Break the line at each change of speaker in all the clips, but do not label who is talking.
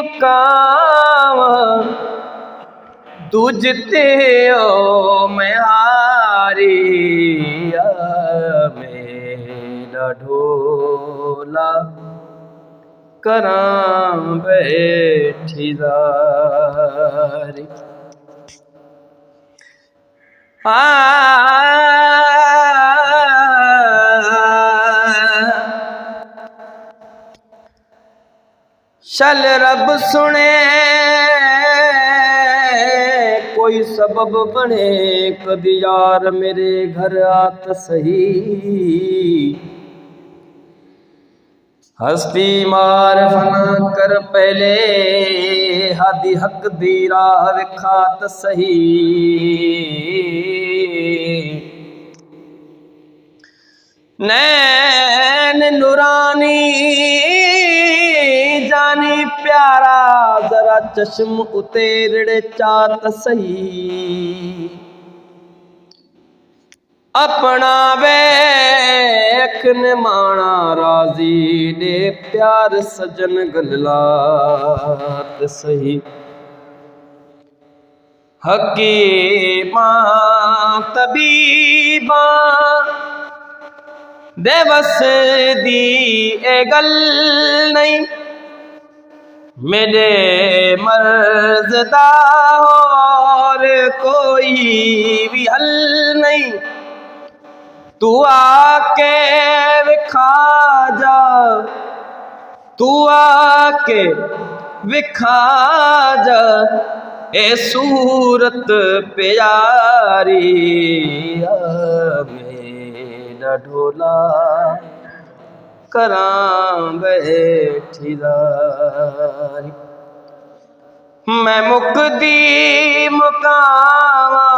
मुकावा तुझते ओ मैं हारी मेरा ढोला करां बैठीदारी चल रब सुने कोई सबब बने कदी यार मेरे घर आत सही हस्ती मार फना कर पहले हादी हक दी राह विखात सही नैन नूरानी जानी प्यारा जरा चश्म उतेरड़े चात सही अपना वेख ने माना राजी दे प्यार सजन गललात सही हकीमा तबीबा देवस दी ए गल नहीं मेरे मर्ज़ दा और कोई भी हल नहीं तू आके विखा जा तू आके विखा जा ए सूरत प्यारी मेरा ढोला करां बैठीदारी मैं मुकदी मुकावा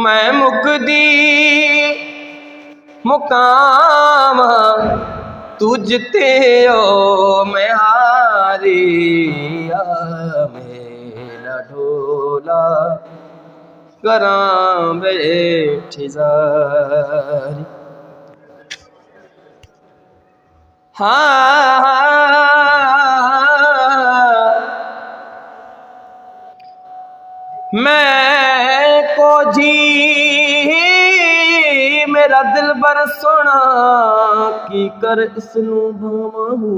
मैं मुकदी मुकावा तुझते ओ मैं हारी मेरा ढोला करां बैठीदारी मैं को जी मेरा दिल बर सोना की कर इसनू भावू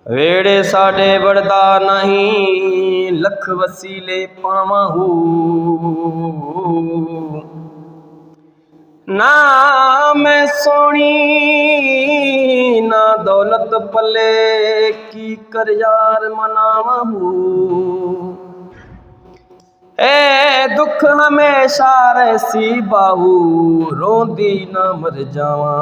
वेड़े साडे बड़दा नहीं लख वसीले पावाहू ना मैं सोनी ना दौलत पले की कर यार मनावाहू ए दुख हमेशा रहसी बाहू रोंदी ना मर जावा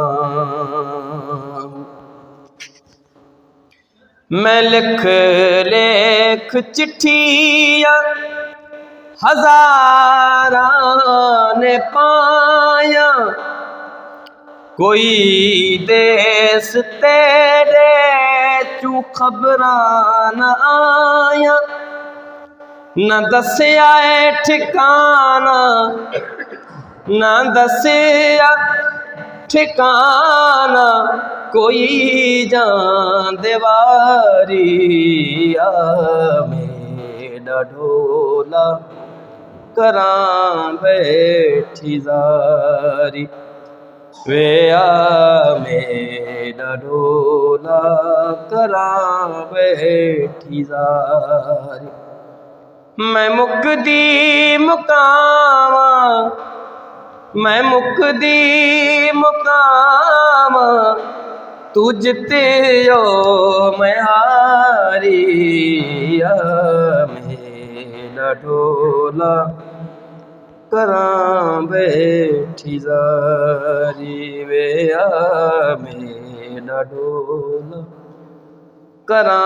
मैं लिख लेख चिट्ठियां हजारा ने पाया कोई देश तेरे चू खबरा न आया न दसिया ठिकाना न दसिया ठिकाना कोई जान देवारी मेरा ढोला करां बैठीदारी वे मेरा ढोला करां बैठीदारी मैं मुकदी मुकावा मैं मुकदी मुकावा तुझते ओ मैं हारी मेरा ढोला करां बैठीदारी वे मेरा ढोला करां